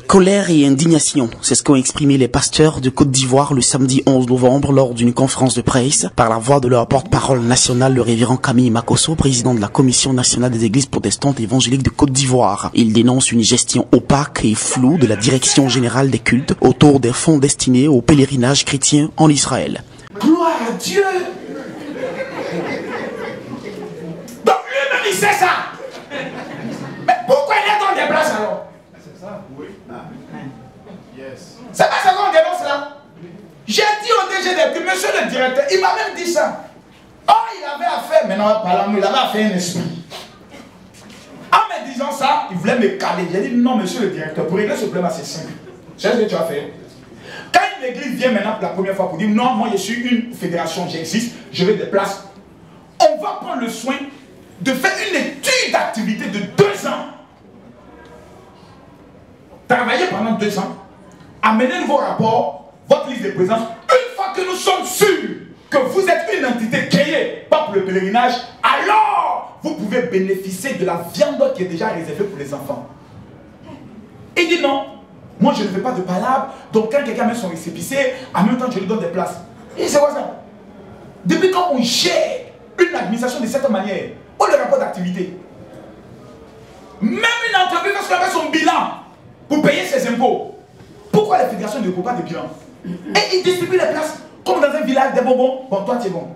Colère et indignation, c'est ce qu'ont exprimé les pasteurs de Côte d'Ivoire le samedi 11 novembre lors d'une conférence de presse par la voix de leur porte-parole national, le révérend Camille Makosso, président de la Commission nationale des églises protestantes évangéliques de Côte d'Ivoire. Il dénonce une gestion opaque et floue de la direction générale des cultes autour des fonds destinés au pèlerinage chrétien en Israël. Gloire à Dieu! Donc lui-même il sait ça! Mais pourquoi il est dans des places alors? C'est ça, oui. C'est pas ça qu'on dénonce là. J'ai dit au DG que monsieur le directeur, il m'a même dit ça. Oh, il avait affaire, maintenant parlant, il avait affaire un esprit. En me disant ça, il voulait me caler. J'ai dit non, monsieur le directeur, pour régler ce problème, c'est simple. C'est ce que tu as fait. Quand une église vient maintenant pour la première fois pour dire non, moi je suis une fédération, j'existe, je veux des places, on va prendre le soin de faire une étude d'activité de 2 ans. Travailler pendant 2 ans, amener vos rapports, votre liste de présence. Une fois que nous sommes sûrs que vous êtes une entité créée, pas pour le pèlerinage, alors vous pouvez bénéficier de la viande qui est déjà réservée pour les enfants. Il dit non, moi je ne fais pas de palabre, donc quand quelqu'un met son récépissé, en même temps je lui donne des places. Et c'est quoi ça? Depuis quand on gère une administration de cette manière, on a le rapport d'activité. Même une entreprise, parce qu'elle fait son bilan pour payer ses impôts. Pourquoi la fédération ne fait pas de bilan? Et ils distribuent les places comme dans un village des bonbons. Bon, toi tu es bon.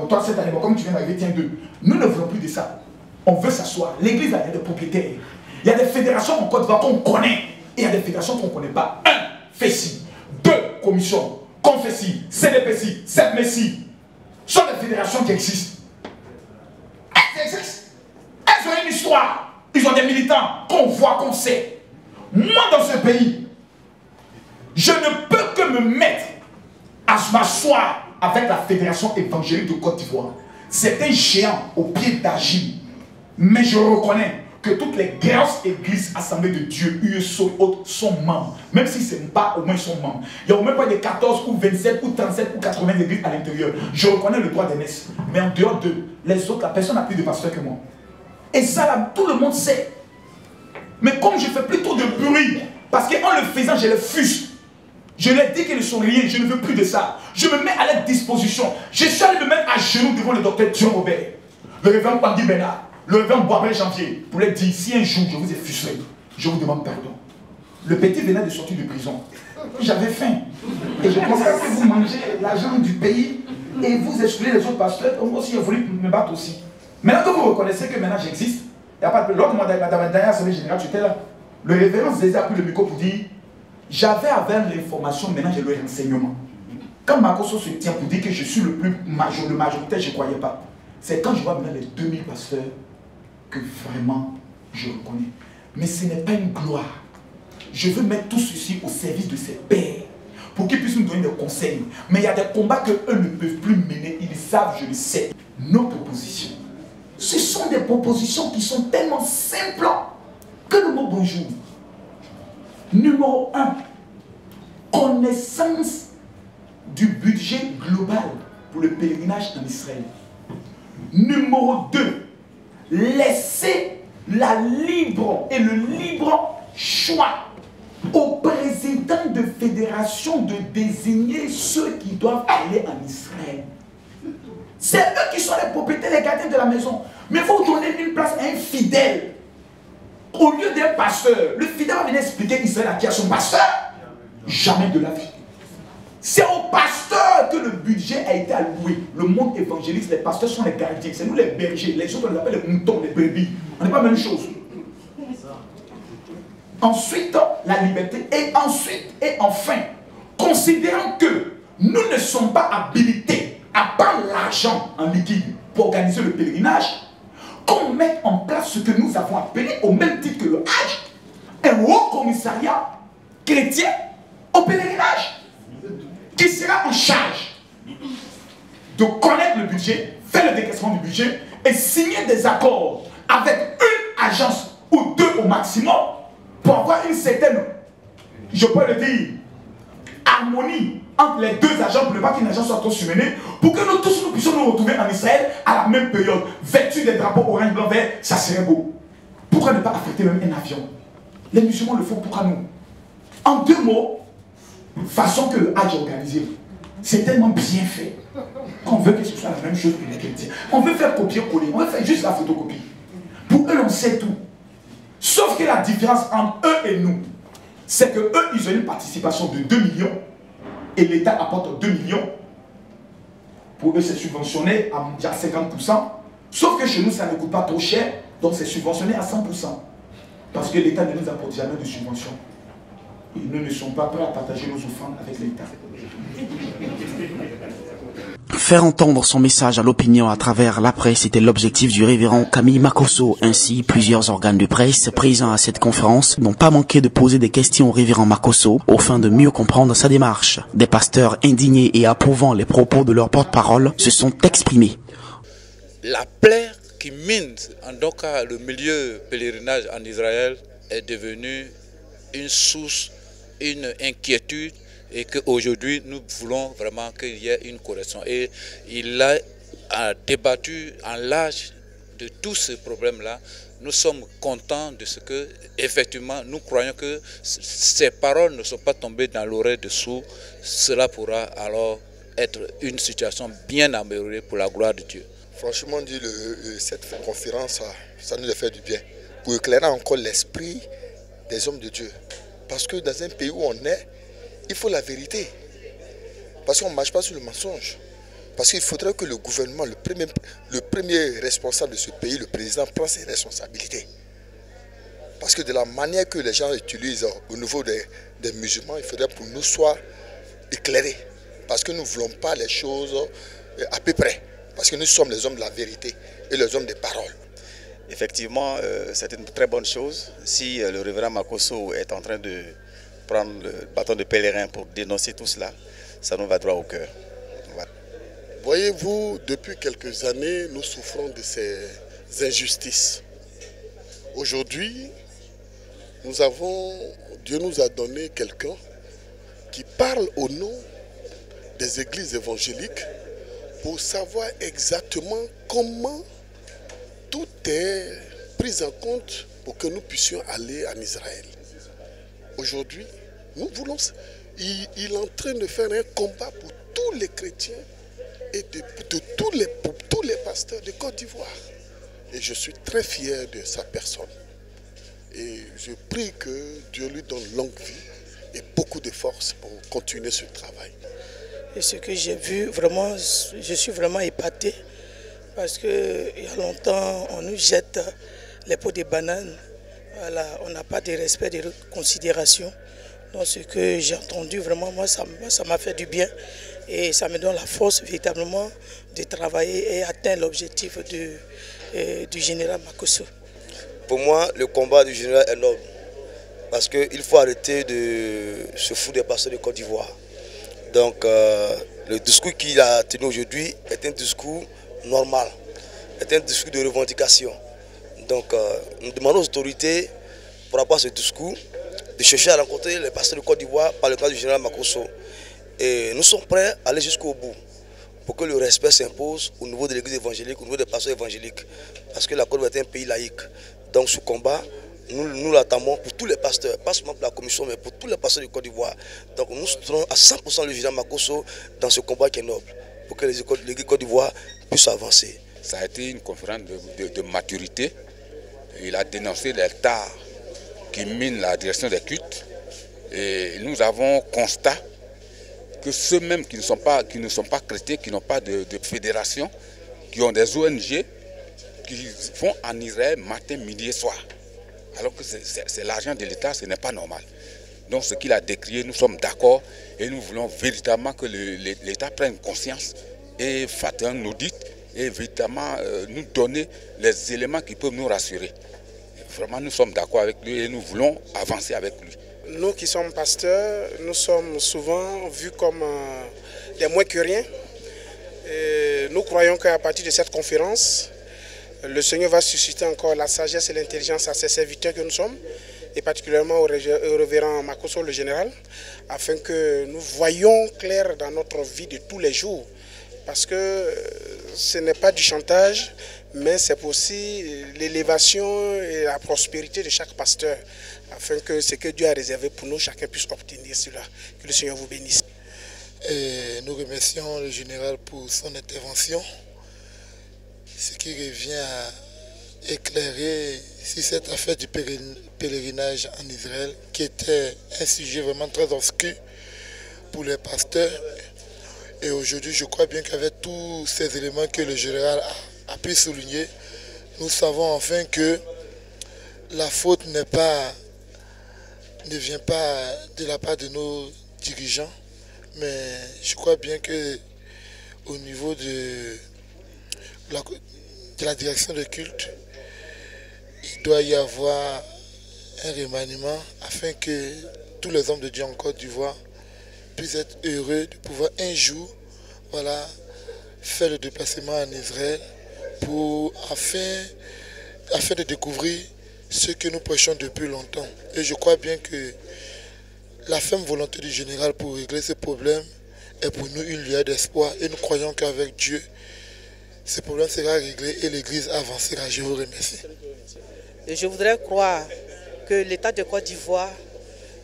Toi cette année, bon, comme tu viens d'arriver, tiens 2. Nous ne voulons plus de ça. On veut s'asseoir. L'église, il y a des propriétaires. Il y a des fédérations en Côte d'Ivoire qu'on connaît. Et il y a des fédérations qu'on ne connaît pas. 1. FECI. 2. Commission. Confessi. CDPC. CEPMESI. Ce sont des fédérations qui existent. Elles existent. Elles ont une histoire. Ils ont des militants qu'on voit, qu'on sait. Moi, dans ce pays, je ne peux que me mettre à m'asseoir avec la Fédération évangélique de Côte d'Ivoire. C'est un géant au pied d'argile. Mais je reconnais que toutes les grosses églises assemblées de Dieu, USO et autres, sont membres. Même si ce n'est pas, au moins ils sont membres. Il y a au moins pas de 14 ou 27 ou 37 ou 80 églises à l'intérieur. Je reconnais le droit d'aînesse. Mais en dehors d'eux, les autres, la personne n'a plus de pasteur que moi. Et ça, là, tout le monde sait. Mais comme je fais plutôt de bruit, parce qu'en le faisant, je les fuse. Je leur dis qu'ils ne sont rien, je ne veux plus de ça. Je me mets à leur disposition. Je suis allé me mettre à genoux devant le docteur Dion Robert, le révérend Pangui Bernard, le révérend Boisbrel Janvier, pour leur dire, si un jour je vous ai frustré, je vous demande pardon. Le petit venait de sortir de prison. J'avais faim. Et je pensais que vous mangez l'argent du pays et vous excluez les autres pasteurs. Moi aussi, j'ai voulu me battre aussi. Maintenant que vous reconnaissez que maintenant j'existe, il n'y a pas de... Lors de la dernière assemblée générale, tu étais là. Le révérend Zézé a pris le micro pour dire, j'avais avec l'information, maintenant j'ai le renseignement. Quand Makosso se tient pour dire que je suis le majoritaire, je ne croyais pas. C'est quand je vois maintenant les 2000 pasteurs que vraiment je reconnais. Mais ce n'est pas une gloire. Je veux mettre tout ceci au service de ces pères pour qu'ils puissent nous donner des conseils. Mais il y a des combats qu'eux ne peuvent plus mener. Ils savent, je le sais. Nos propositions. Ce sont des propositions qui sont tellement simples que le mot bonjour. Numéro 1, connaissance du budget global pour le pèlerinage en Israël. Numéro 2, laisser le libre choix au président de fédération de désigner ceux qui doivent aller en Israël. C'est eux qui sont les propriétaires, les gardiens de la maison. Mais il faut donner une place à un fidèle. Au lieu d'un pasteur, le fidèle va venir expliquer Israël à qui a son pasteur. Jamais de la vie. C'est au pasteur que le budget a été alloué. Le monde évangéliste, les pasteurs sont les gardiens. C'est nous les bergers. Les autres, on les appelle les moutons, les brebis. On n'est pas la même chose. Ensuite, la liberté. Et ensuite, et enfin, considérant que nous ne sommes pas habilités à prendre l'argent en liquide pour organiser le pèlerinage, qu'on mette en place ce que nous avons appelé, au même titre que le Hajj, un haut commissariat chrétien au pèlerinage, qui sera en charge de connaître le budget, faire le décaissement du budget et signer des accords avec une agence ou 2 au maximum pour avoir une certaine, je peux le dire, harmonie entre les 2 agents pour ne pas qu'une agence soit trop surmenée, pour que nous tous nous puissions nous retrouver en Israël à la même période, vêtus des drapeaux orange, blanc, vert, ça serait beau. Pourquoi ne pas affecter même un avion? Les musulmans le font pour nous. En 2 mots, façon que le Hajj est organisé, c'est tellement bien fait qu'on veut que ce soit la même chose que les chrétiens. On veut faire copier-coller, on veut faire juste la photocopie. Pour eux, on sait tout. Sauf que la différence entre eux et nous, c'est que eux, ils ont une participation de 2 millions et l'État apporte 2 millions. Pour eux, c'est subventionné à 50%. Sauf que chez nous, ça ne coûte pas trop cher, donc c'est subventionné à 100%. Parce que l'État ne nous apporte jamais de subvention. Et nous ne sommes pas prêts à partager nos offrandes avec l'État. Faire entendre son message à l'opinion à travers la presse était l'objectif du révérend Camille Makosso. Ainsi, plusieurs organes de presse présents à cette conférence n'ont pas manqué de poser des questions au révérend Makosso au fin de mieux comprendre sa démarche. Des pasteurs indignés et approuvant les propos de leur porte-parole se sont exprimés. La plaie qui mine en tout cas le milieu pèlerinage en Israël est devenue une source, une inquiétude, et qu'aujourd'hui nous voulons vraiment qu'il y ait une correction. Et il a débattu en large de tous ces problèmes-là. Nous sommes contents de ce que, effectivement, nous croyons que ces paroles ne sont pas tombées dans l'oreille de sourds. Cela pourra alors être une situation bien améliorée pour la gloire de Dieu. Franchement dit, cette conférence, ça nous a fait du bien. Pour éclairer encore l'esprit des hommes de Dieu. Parce que dans un pays où on est, il faut la vérité. Parce qu'on ne marche pas sur le mensonge. Parce qu'il faudrait que le gouvernement, le premier responsable de ce pays, le président, prenne ses responsabilités. Parce que de la manière que les gens utilisent au niveau des musulmans, il faudrait pour nous soit éclairés. Parce que nous ne voulons pas les choses à peu près. Parce que nous sommes les hommes de la vérité et les hommes des paroles. Effectivement, c'est une très bonne chose. Si le révérend Makosso est en train de prendre le bâton de pèlerin pour dénoncer tout cela, ça nous va droit au cœur. Voilà. Voyez-vous, depuis quelques années, nous souffrons de ces injustices. Aujourd'hui, Dieu nous a donné quelqu'un qui parle au nom des églises évangéliques pour savoir exactement comment tout est pris en compte pour que nous puissions aller en Israël. Aujourd'hui, nous voulons, il est en train de faire un combat pour tous les chrétiens et pour tous les pasteurs de Côte d'Ivoire. Et je suis très fier de sa personne. Et je prie que Dieu lui donne longue vie et beaucoup de force pour continuer ce travail. Et ce que j'ai vu, vraiment, je suis vraiment épaté. Parce qu'il y a longtemps, on nous jette les pots de bananes. Voilà, on n'a pas de respect, de considération. Donc ce que j'ai entendu, vraiment, moi, ça m'a fait du bien. Et ça me donne la force, véritablement, de travailler et atteindre l'objectif du général Makosso. Pour moi, le combat du général est noble. Parce qu'il faut arrêter de se foutre des pasteurs de Côte d'Ivoire. Donc, le discours qu'il a tenu aujourd'hui est un discours normal, est un discours de revendication. Donc, nous demandons aux autorités, par rapport à ce discours, de chercher à rencontrer les pasteurs de Côte d'Ivoire par le cas du général Makosso. Et nous sommes prêts à aller jusqu'au bout pour que le respect s'impose au niveau de l'église évangélique, au niveau des pasteurs évangéliques. Parce que la Côte d'Ivoire est un pays laïque. Donc, ce combat, nous l'attendons pour tous les pasteurs, pas seulement pour la commission, mais pour tous les pasteurs de Côte d'Ivoire. Donc, nous soutenons à 100% le général Makosso dans ce combat qui est noble, pour que l'église Côte d'Ivoire puisse avancer. Ça a été une conférence de maturité. Il a dénoncé les tares qui minent la direction des cultes. Et nous avons constat que ceux-mêmes qui ne sont pas chrétiens, qui n'ont pas de fédération, qui ont des ONG, qui vont en Israël matin, midi et soir. Alors que c'est l'argent de l'État, ce n'est pas normal. Donc ce qu'il a décrié, nous sommes d'accord et nous voulons véritablement que l'État prenne conscience et fasse un audit et véritablement nous donner les éléments qui peuvent nous rassurer. Vraiment, nous sommes d'accord avec lui et nous voulons avancer avec lui. Nous qui sommes pasteurs, nous sommes souvent vus comme des moins que rien. Et nous croyons qu'à partir de cette conférence, le Seigneur va susciter encore la sagesse et l'intelligence à ses serviteurs que nous sommes, et particulièrement au révérend Makosso, le général, afin que nous voyions clair dans notre vie de tous les jours. Parce que ce n'est pas du chantage, mais c'est aussi l'élévation et la prospérité de chaque pasteur. afin que ce que Dieu a réservé pour nous, chacun puisse obtenir cela. Que le Seigneur vous bénisse. Et nous remercions le général pour son intervention, ce qui revient à éclairer sur cette affaire du pèlerinage en Israël, qui était un sujet vraiment très obscur pour les pasteurs. Et aujourd'hui, je crois bien qu'avec tous ces éléments que le général a pu souligner, nous savons enfin que la faute ne vient pas de la part de nos dirigeants, mais je crois bien que au niveau de la direction de culte, il doit y avoir un remaniement afin que tous les hommes de Dieu en Côte d'Ivoire puissent être heureux de pouvoir un jour, voilà, faire le déplacement en Israël afin de découvrir ce que nous prêchons depuis longtemps. Et je crois bien que la ferme volonté du général pour régler ce problème est pour nous une lueur d'espoir. Et nous croyons qu'avec Dieu, ce problème sera réglé et l'Église avancera. Je vous remercie. Je voudrais croire que l'État de Côte d'Ivoire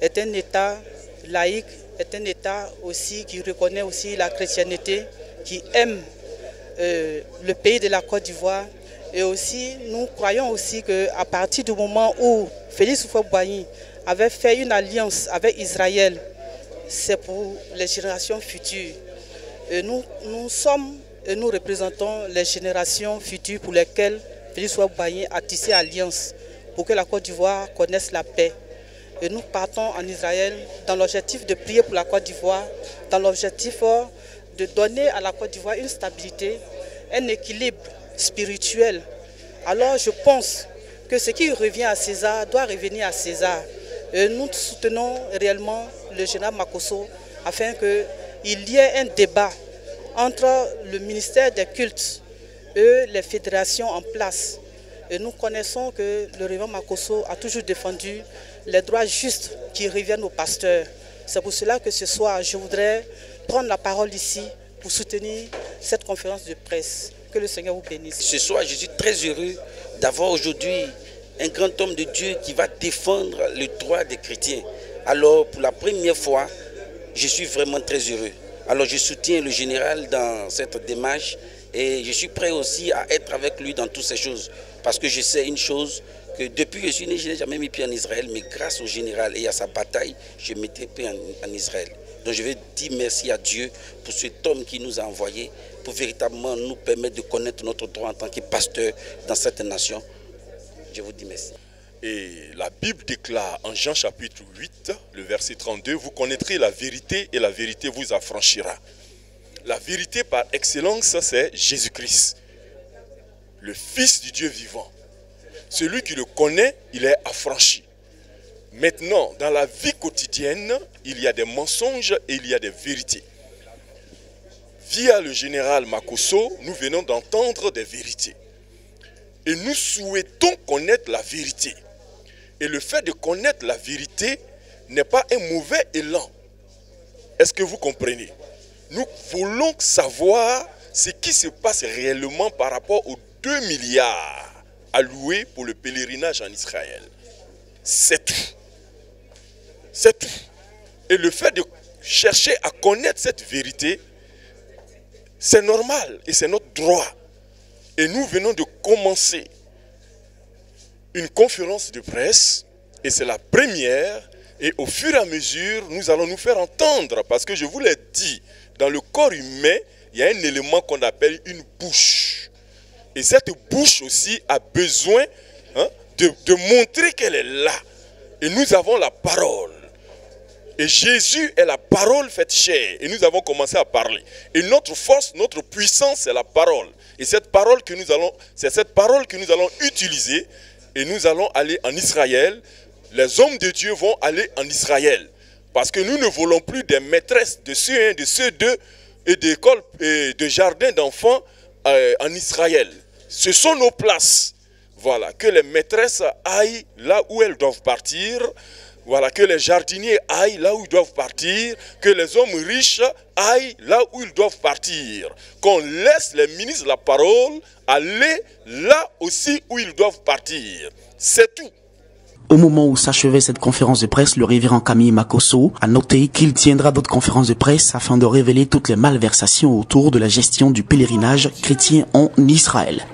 est un État laïque, est un État aussi qui reconnaît aussi la chrétienté, qui aime le pays de la Côte d'Ivoire. Et aussi, nous croyons aussi qu'à partir du moment où Félix Houphouët-Boigny avait fait une alliance avec Israël, c'est pour les générations futures. Et nous représentons les générations futures pour lesquelles Félix Houphouët-Boigny a tissé alliance pour que la Côte d'Ivoire connaisse la paix. Et nous partons en Israël dans l'objectif de prier pour la Côte d'Ivoire, dans l'objectif de donner à la Côte d'Ivoire une stabilité, un équilibre spirituel. Alors je pense que ce qui revient à César doit revenir à César. Et nous soutenons réellement le général Makosso afin qu'il y ait un débat entre le ministère des cultes et les fédérations en place. Et nous connaissons que le révérend Makosso a toujours défendu les droits justes qui reviennent aux pasteurs. C'est pour cela que ce soir, je voudrais prendre la parole ici pour soutenir cette conférence de presse. Que le Seigneur vous bénisse. Ce soir, je suis très heureux d'avoir aujourd'hui un grand homme de Dieu qui va défendre le droit des chrétiens. Alors, pour la première fois, je suis vraiment très heureux. Alors, je soutiens le général dans cette démarche et je suis prêt aussi à être avec lui dans toutes ces choses. Parce que je sais une chose, que depuis que je suis né, je n'ai jamais mis pied en Israël, mais grâce au général et à sa bataille, je mettais pied en Israël. Donc je vais dire merci à Dieu pour cet homme qui nous a envoyés, pour véritablement nous permettre de connaître notre droit en tant que pasteur dans cette nation. Je vous dis merci. Et la Bible déclare en Jean chapitre 8, le verset 32, « Vous connaîtrez la vérité et la vérité vous affranchira ». La vérité par excellence, c'est Jésus-Christ, le Fils du Dieu vivant. Celui qui le connaît, il est affranchi. Maintenant, dans la vie quotidienne, il y a des mensonges et il y a des vérités. Via le général Makosso, nous venons d'entendre des vérités. Et nous souhaitons connaître la vérité. Et le fait de connaître la vérité n'est pas un mauvais élan. Est-ce que vous comprenez? Nous voulons savoir ce qui se passe réellement par rapport aux 2 milliards alloués pour le pèlerinage en Israël. C'est tout. C'est tout. Et le fait de chercher à connaître cette vérité, c'est normal et c'est notre droit. Et nous venons de commencer une conférence de presse et c'est la première. Et au fur et à mesure, nous allons nous faire entendre parce que je vous l'ai dit, dans le corps humain, il y a un élément qu'on appelle une bouche. Et cette bouche aussi a besoin de montrer qu'elle est là. Et nous avons la parole. Et Jésus est la parole faite chair. Et nous avons commencé à parler. Et notre force, notre puissance, c'est la parole. Et c'est cette parole que nous allons utiliser. Et nous allons aller en Israël. Les hommes de Dieu vont aller en Israël. Parce que nous ne voulons plus des maîtresses de ceux 1, de ceux 2 et d'écoles et de jardins d'enfants en Israël. Ce sont nos places. Voilà, que les maîtresses aillent là où elles doivent partir. Voilà, que les jardiniers aillent là où ils doivent partir. Que les hommes riches aillent là où ils doivent partir. Qu'on laisse les ministres de la parole aller là aussi où ils doivent partir. C'est tout. Au moment où s'achevait cette conférence de presse, le révérend Camille Makosso a noté qu'il tiendra d'autres conférences de presse afin de révéler toutes les malversations autour de la gestion du pèlerinage chrétien en Israël.